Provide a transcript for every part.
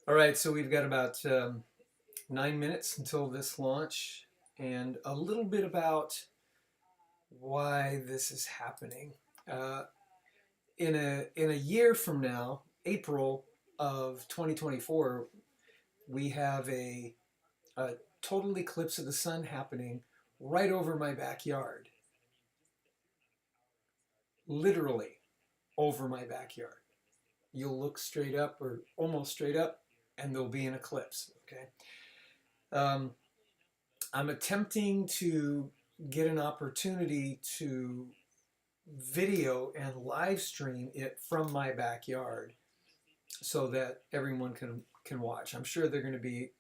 All right, so we've got about 9 minutes until this launch, and a little bit about why this is happening. Uh, in a year from now, April of 2024, we have a total eclipse of the sun happening right over my backyard, literally over my backyard. You'll look straight up or almost straight up, and there'll be an eclipse. Okay. Um, I'm attempting to get an opportunity to video and live stream it from my backyard so that everyone can watch. I'm sure they're going to be,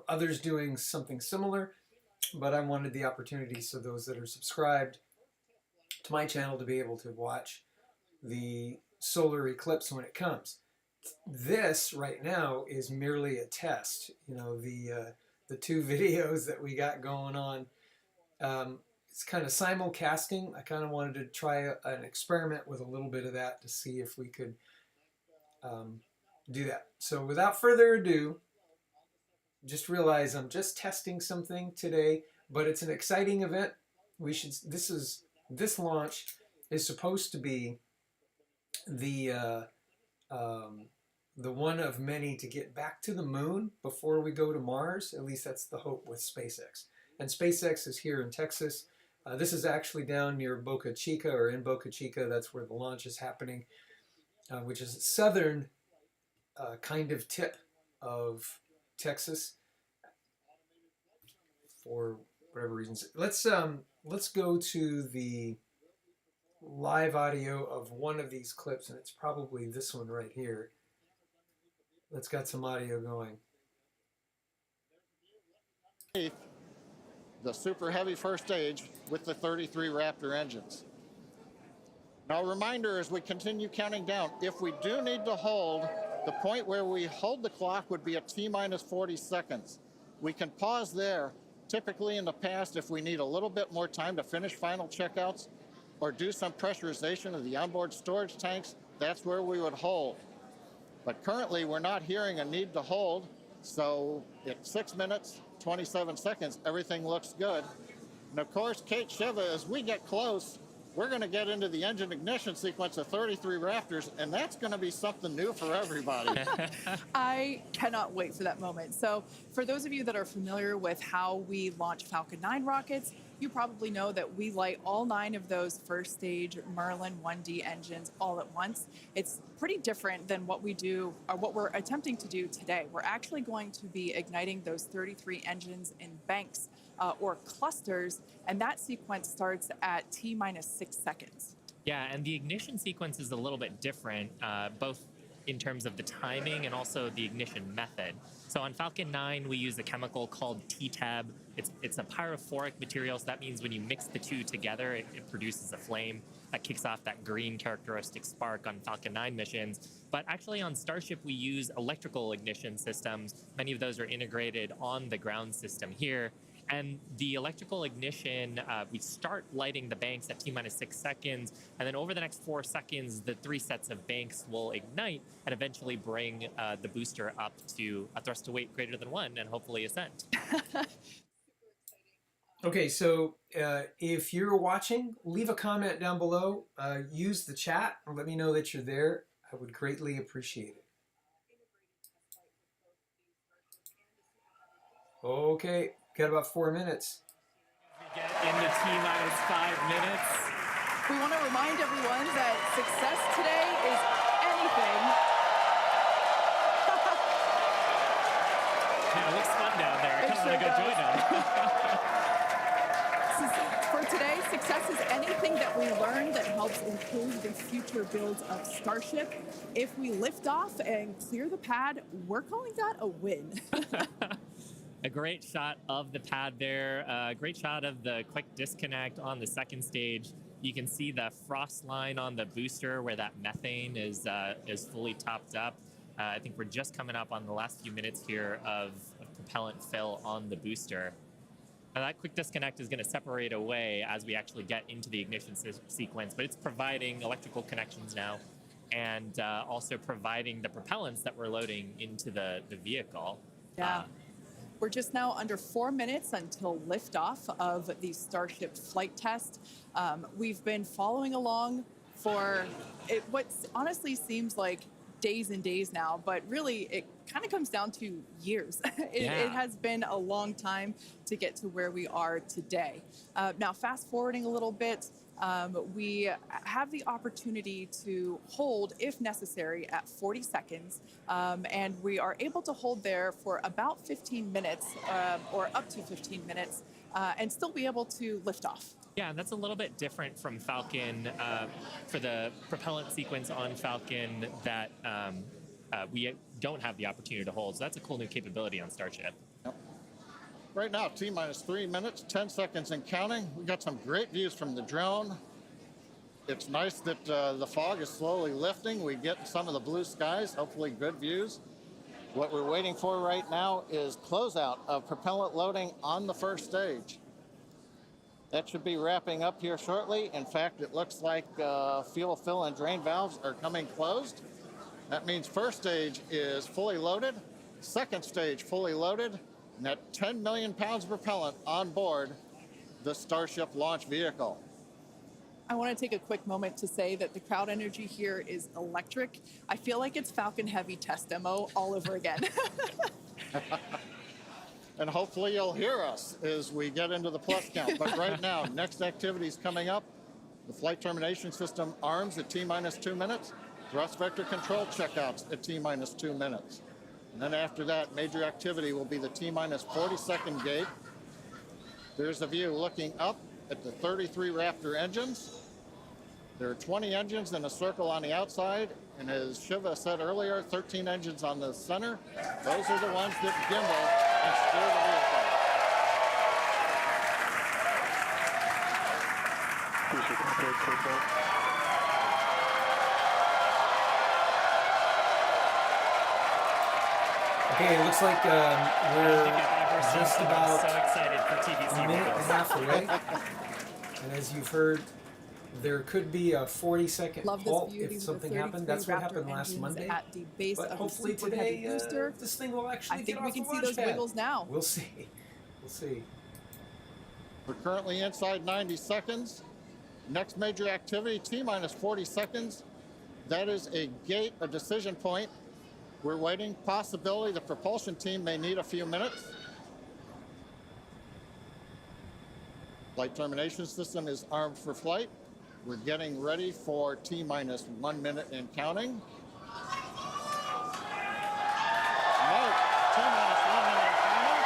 others doing something similar, but I wanted the opportunity so those that are subscribed to my channel to be able to watch the solar eclipse when it comes. This right now is merely a test. The two videos that we got going on. It's kind of simulcasting. I kind of wanted to try an experiment with a little bit of that to see if we could um, do that. So without further ado, just realize I'm just testing something today, but it's an exciting event. This launch is supposed to be the the one of many to get back to the moon before we go to Mars. At least that's the hope with SpaceX. And SpaceX is here in Texas. This is actually down near Boca Chica, or in Boca Chica. That's where the launch is happening, which is a southern kind of tip of Texas for whatever reasons. Let's go to the live audio of one of these clips, and it's probably this one right here. Let's got some audio going. The super heavy first stage with the 33 Raptor engines. Now, a reminder as we continue counting down, if we do need to hold, the point where we hold the clock would be at T-minus 40 seconds. We can pause there. Typically in the past, if we need a little bit more time to finish final checkouts or do some pressurization of the onboard storage tanks, that's where we would hold. But currently, we're not hearing a need to hold, so at 6 minutes, 27 seconds, everything looks good. And of course, Kate Shiva, as we get close, we're going to get into the engine ignition sequence of 33 Raptors, and that's going to be something new for everybody. I cannot wait for that moment. So for those of you that are familiar with how we launch Falcon 9 rockets, you probably know that we light all 9 of those first stage Merlin 1D engines all at once. It's pretty different than what we do, or what we're attempting to do today. We're actually going to be igniting those 33 engines in banks or clusters, and that sequence starts at T-minus 6 seconds. Yeah, and the ignition sequence is a little bit different, both in terms of the timing and also the ignition method. So on Falcon 9, we use a chemical called T-Tab. It's a pyrophoric material, so that means when you mix the two together, it produces a flame that kicks off that green characteristic spark on Falcon 9 missions. But actually on Starship, we use electrical ignition systems. Many of those are integrated on the ground system here. And the electrical ignition, we start lighting the banks at T-minus 6 seconds, and then over the next 4 seconds, the 3 sets of banks will ignite and eventually bring the booster up to a thrust to weight greater than 1 and hopefully ascent. Okay, so if you're watching, leave a comment down below. Use the chat and let me know that you're there. I would greatly appreciate it. Okay, got about 4 minutes. We get into T-minus 5 minutes. We want to remind everyone that success today is anything. Yeah, it looks fun down there. I kind of want to go join them. For today, success is anything that we learn that helps improve the future builds of Starship. If we lift off and clear the pad, we're calling that a win. A great shot of the pad there, a great shot of the quick disconnect on the second stage. You can see the frost line on the booster where that methane is fully topped up. I think we're just coming up on the last few minutes here of propellant fill on the booster. Now that quick disconnect is going to separate away as we actually get into the ignition sequence, but it's providing electrical connections now. and also providing the propellants that we're loading into the vehicle. Yeah. We're just now under 4 minutes until liftoff of the Starship flight test. We've been following along for what honestly seems like days and days now, but really it kind of comes down to years. It has been a long time to get to where we are today. Now, fast forwarding a little bit, we have the opportunity to hold, if necessary, at 40 seconds. And we are able to hold there for about 15 minutes or up to 15 minutes and still be able to lift off. Yeah, and that's a little bit different from Falcon for the propellant sequence on Falcon that we don't have the opportunity to hold. So that's a cool new capability on Starship. Yep. Right now, T-minus 3 minutes, 10 seconds and counting. We got some great views from the drone. It's nice that the fog is slowly lifting. We get some of the blue skies, hopefully good views. What we're waiting for right now is closeout of propellant loading on the first stage. That should be wrapping up here shortly. In fact, it looks like fuel fill and drain valves are coming closed. That means first stage is fully loaded, second stage fully loaded, and that 10 million pounds of propellant on board the Starship launch vehicle. I want to take a quick moment to say that the crowd energy here is electric. I feel like it's Falcon Heavy test demo all over again. And hopefully you'll hear us as we get into the plus count. But right now, next activity is coming up. The flight termination system arms at T-minus 2 minutes. Thrust vector control checkouts at T-minus 2 minutes. And then after that, major activity will be the T-minus 40-second gate. There's a view looking up at the 33 Raptor engines. There are 20 engines in a circle on the outside. And as Shiva said earlier, 13 engines on the center. Those are the ones that gimbal and steer the vehicle. Okay, it looks like we're just about so excited for a TVC minute and a vehicles. half away. And as you've heard, there could be a 40-second Love this halt view. if These are the something happened. 33 That's what Raptor happened last engines Monday. at the base But of hopefully the super heavy today, booster. this thing will actually I get think off we can the see launch those pad. wiggles now. We'll see. We'll see. We're currently inside 90 seconds. Next major activity, T-minus 40 seconds. That is a gate, a decision point. We're waiting. Possibility the propulsion team may need a few minutes. Flight termination system is armed for flight. We're getting ready for T-minus 1 minute and counting. Note, T-minus 1 minute and counting.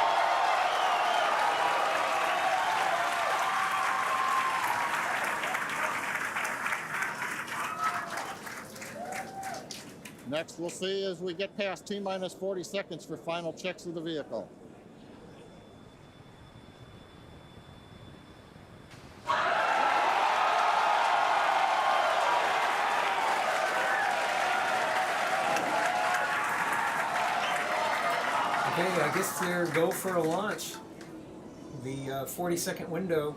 Next, we'll see as we get past T-minus 40 seconds for final checks of the vehicle. Okay, I guess they're go for a launch. The 40-second window.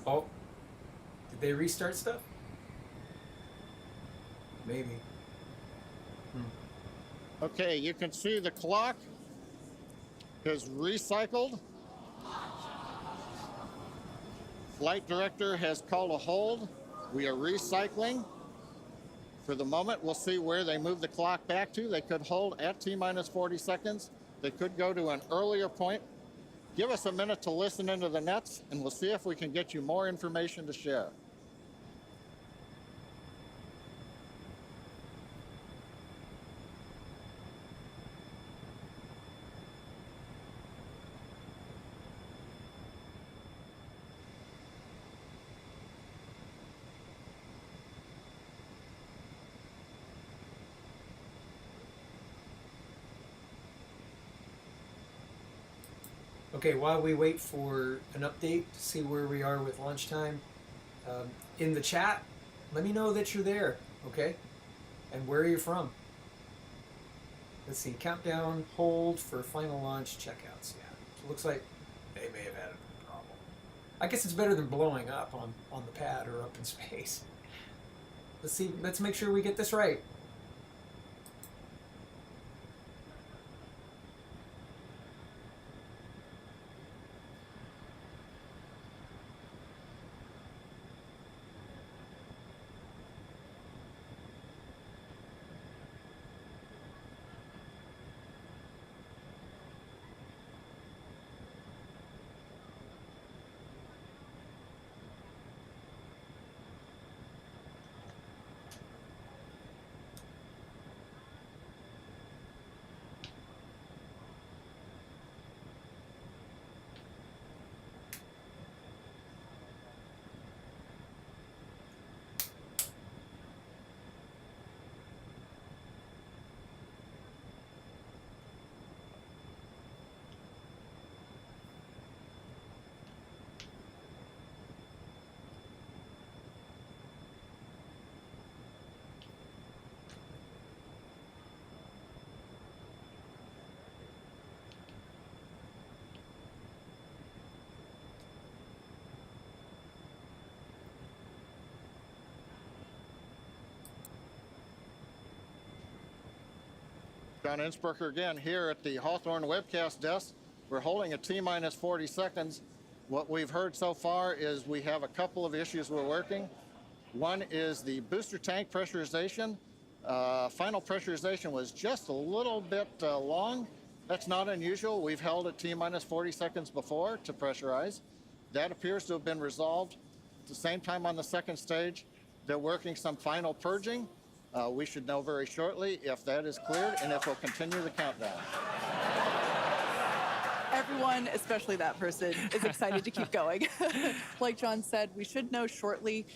Oh, did they restart stuff? Maybe. Okay, you can see the clock is recycled. Flight director has called a hold. We are recycling. For the moment, we'll see where they move the clock back to. They could hold at T-minus 40 seconds. They could go to an earlier point. Give us a minute to listen into the nets, and we'll see if we can get you more information to share. Okay, while we wait for an update to see where we are with lunchtime, in the chat, let me know that you're there, okay? And where you're from. Let's see, countdown, hold for final launch checkouts. Yeah, so it looks like they may have had a problem. I guess it's better than blowing up on the pad or up in space. Let's make sure we get this right. John Innsbrucker again here at the Hawthorne webcast desk. We're holding a T-minus 40 seconds. What we've heard so far is we have a couple of issues we're working. One is the booster tank pressurization. Final pressurization was just a little bit long. That's not unusual. We've held at T-minus 40 seconds before to pressurize. That appears to have been resolved. At the same time on the second stage, they're working some final purging. We should know very shortly if that is cleared and if we'll continue the countdown. Everyone, especially that person, is excited to keep going. Like John said, we should know shortly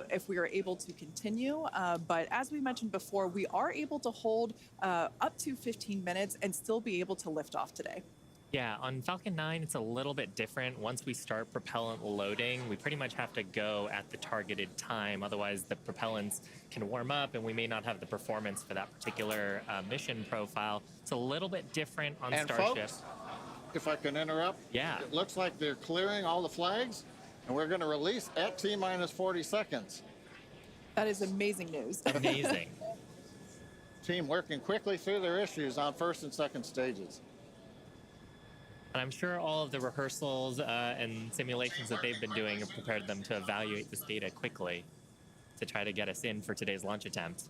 if we are able to continue. But as we mentioned before, we are able to hold up to 15 minutes and still be able to lift off today. Yeah, on Falcon 9, it's a little bit different. Once we start propellant loading, we pretty much have to go at the targeted time. Otherwise, the propellants can warm up and we may not have the performance for that particular mission profile. It's a little bit different on Starship. Folks, if I can interrupt, yeah, it looks like they're clearing all the flags and we're going to release at T-minus 40 seconds. That is amazing news. Amazing. Team working quickly through their issues on first and second stages. And I'm sure all of the rehearsals and simulations that they've been doing have prepared them to evaluate this data quickly to try to get us in for today's launch attempt.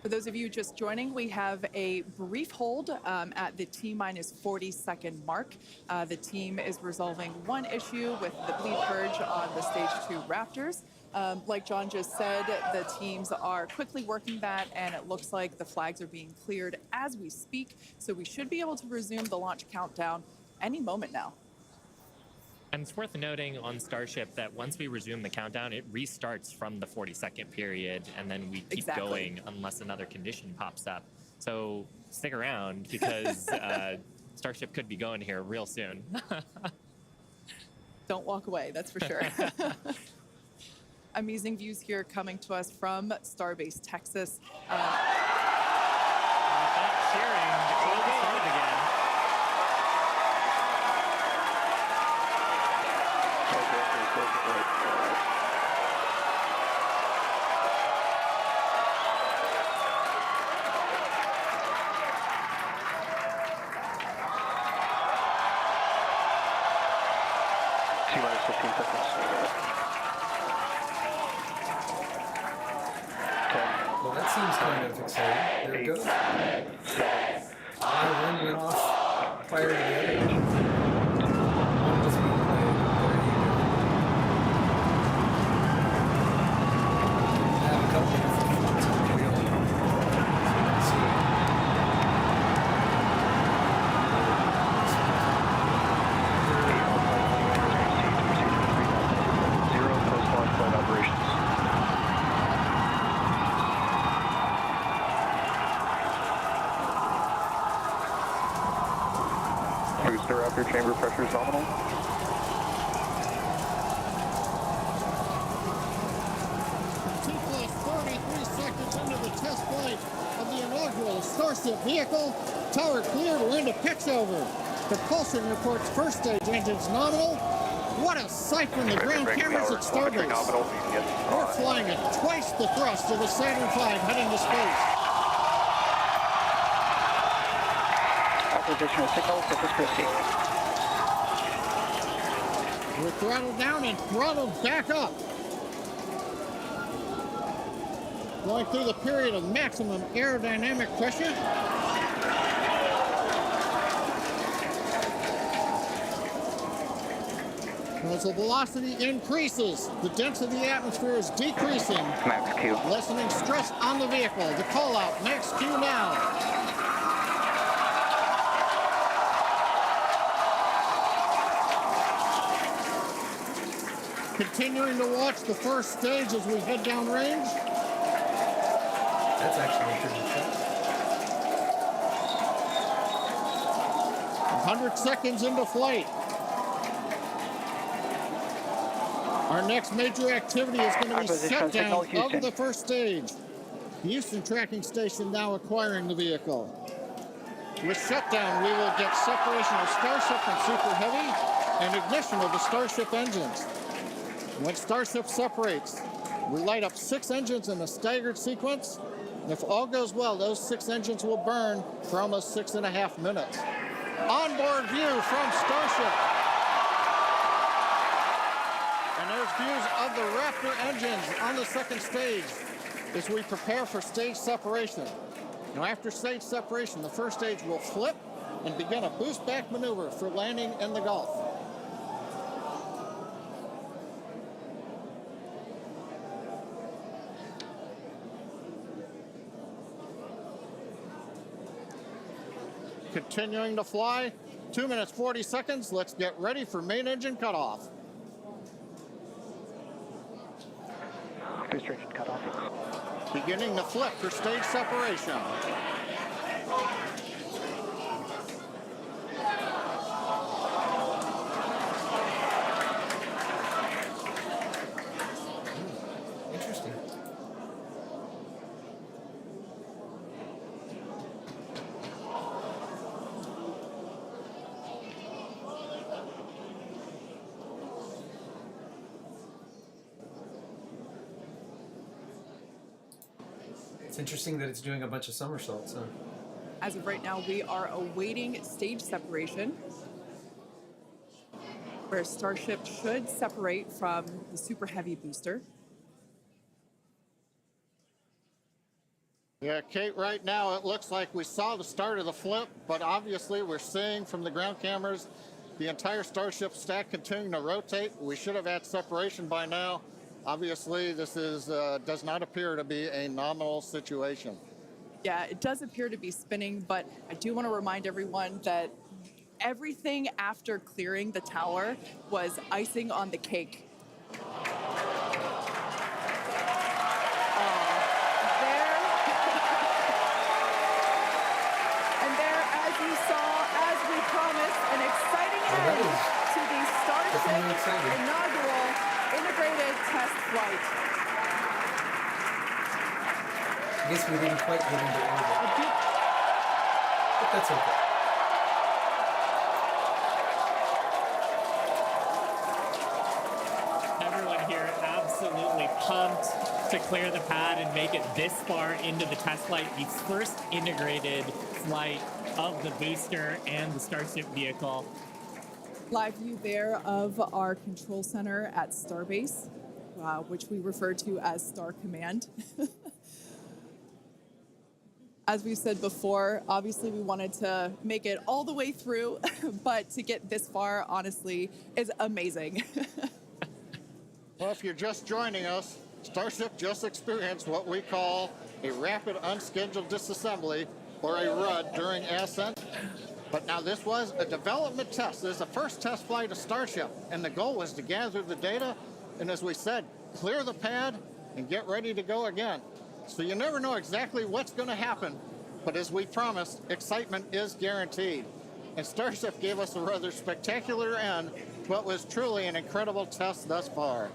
For those of you just joining, we have a brief hold at the T-minus 40-second mark. The team is resolving one issue with the bleed purge on the Stage 2 Raptors. Like John just said, the teams are quickly working that, and it looks like the flags are being cleared as we speak. So we should be able to resume the launch countdown any moment now. And it's worth noting on Starship that once we resume the countdown, it restarts from the 40-second period, and then we keep going unless another condition pops up. So stick around because Starship could be going here real soon. Don't walk away, that's for sure. Amazing views here coming to us from Starbase, Texas. Cheering to close the start again. T-minus 15 seconds. 10. Well, that seems kind of exciting. There it goes. 7. One went off prior to the other. One was being played. There you go. I have a couple of different ones on the wheel. So you can see. 0 post-launch flight operations. Booster Raptor chamber pressure is nominal. T-plus 33 seconds into the test flight of the inaugural Starship vehicle. Tower cleared, we're into pitch over. Propulsion reports first stage engines nominal. What a sight from the ground Brake cameras power, at telemetry Starbase. nominal. Yes. We're flying at twice the thrust of a Saturn V heading to space. Acquisition signal, surface proceed. We're throttled down and throttled back up. Going through the period of maximum aerodynamic pressure. As the velocity increases, the density of the atmosphere is decreasing, Max Q. lessening stress on the vehicle. The call out, max Q now. Continuing to watch the first stage as we head down range. That's actually a pretty good shot. 100 seconds into flight. Our next major activity is going to be Acquisition shutdown signal, of Houston. the first stage. The Houston tracking station now acquiring the vehicle. With shutdown, we will get separation of Starship and Super Heavy and ignition of the Starship engines. When Starship separates, we light up 6 engines in a staggered sequence. And if all goes well, those 6 engines will burn for almost 6.5 minutes. Onboard view from Starship. And there's views of the Raptor engines on the second stage as we prepare for stage separation. Now, after stage separation, the first stage will flip and begin a boost back maneuver for landing in the Gulf. Continuing to fly, 2 minutes 40 seconds. Let's get ready for main engine cutoff. Boost engine cut off. Beginning to flip for stage separation. Interesting. It's interesting that it's doing a bunch of somersaults, huh? As of right now, we are awaiting stage separation, where Starship should separate from the Super Heavy booster. Yeah, Kate, right now it looks like we saw the start of the flip, but obviously we're seeing from the ground cameras the entire Starship stack continuing to rotate. We should have had separation by now. Obviously, this is does not appear to be a nominal situation. Yeah, it does appear to be spinning, but I do want to remind everyone that everything after clearing the tower was icing on the cake. And there, as you saw, as we promised, an exciting Well, that end was to the Starship definitely exciting. inaugural integrated test flight. I guess we didn't quite get into orbit, but that's okay. Everyone here absolutely pumped to clear the pad and make it this far into the test flight, the first integrated flight of the booster and the Starship vehicle. Live view there of our control center at Starbase, which we refer to as Star Command. As we said before, obviously we wanted to make it all the way through, but to get this far, honestly, is amazing. Well, if you're just joining us, Starship just experienced what we call a rapid unscheduled disassembly, or a RUD, during ascent. But now this was a development test. This is the first test flight of Starship, and the goal was to gather the data, and as we said, clear the pad and get ready to go again. So you never know exactly what's going to happen, but as we promised, excitement is guaranteed. And Starship gave us a rather spectacular end to what was truly an incredible test thus far.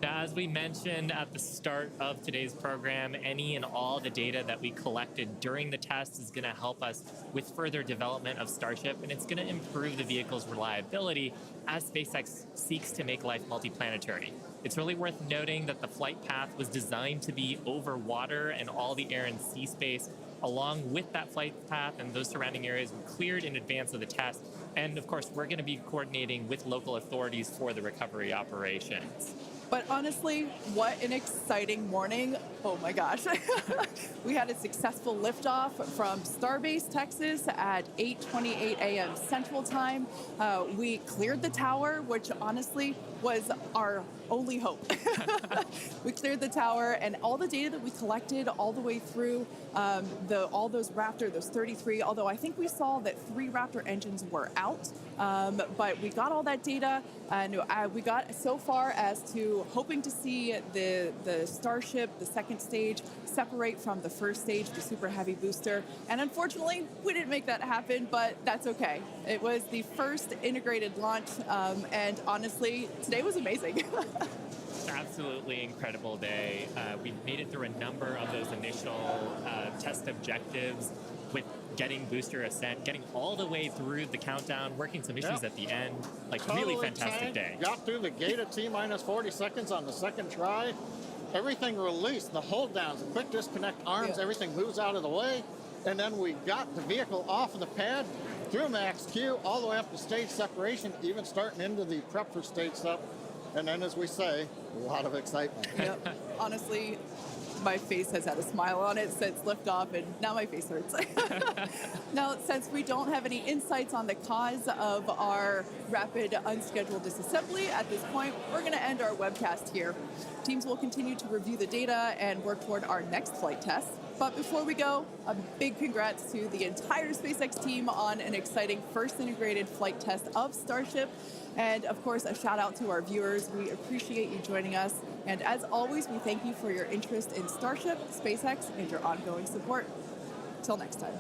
Now, as we mentioned at the start of today's program, any and all the data that we collected during the test is going to help us with further development of Starship, and it's going to improve the vehicle's reliability as SpaceX seeks to make life multiplanetary. It's really worth noting that the flight path was designed to be over water and all the air and sea space. Along with that flight path and those surrounding areas were cleared in advance of the test. And of course, we're going to be coordinating with local authorities for the recovery operations. But honestly, what an exciting morning. Oh my gosh. We had a successful liftoff from Starbase, Texas at 8:28 a.m. Central Time. We cleared the tower, which honestly was our only hope. We cleared the tower, and all the data that we collected all the way through all those Raptor, those 33, although I think we saw that 3 Raptor engines were out, but we got all that data, and we got so far as to hoping to see the Starship, the second stage, separate from the first stage, the Super Heavy booster. And unfortunately, we didn't make that happen, but that's okay. It was the first integrated launch, and honestly, today was amazing. Absolutely incredible day. We made it through a number of those initial test objectives with getting booster ascent, getting all the way through the countdown, working some issues at the end. Like, really fantastic day. Got through the gate at T-minus 40 seconds on the second try. Everything released, the hold downs, the quick disconnect arms, everything moves out of the way. And then we got the vehicle off of the pad, through max Q, all the way up to stage separation, even starting into the prep for stage sep. And then, as we say, a lot of excitement. Yep. Honestly, my face has had a smile on it since liftoff, and now my face hurts. Now, since we don't have any insights on the cause of our rapid unscheduled disassembly at this point, we're going to end our webcast here. Teams will continue to review the data and work toward our next flight test. But before we go, a big congrats to the entire SpaceX team on an exciting first integrated flight test of Starship. And of course, a shout out to our viewers. We appreciate you joining us. And as always, we thank you for your interest in Starship, SpaceX, and your ongoing support. Till next time.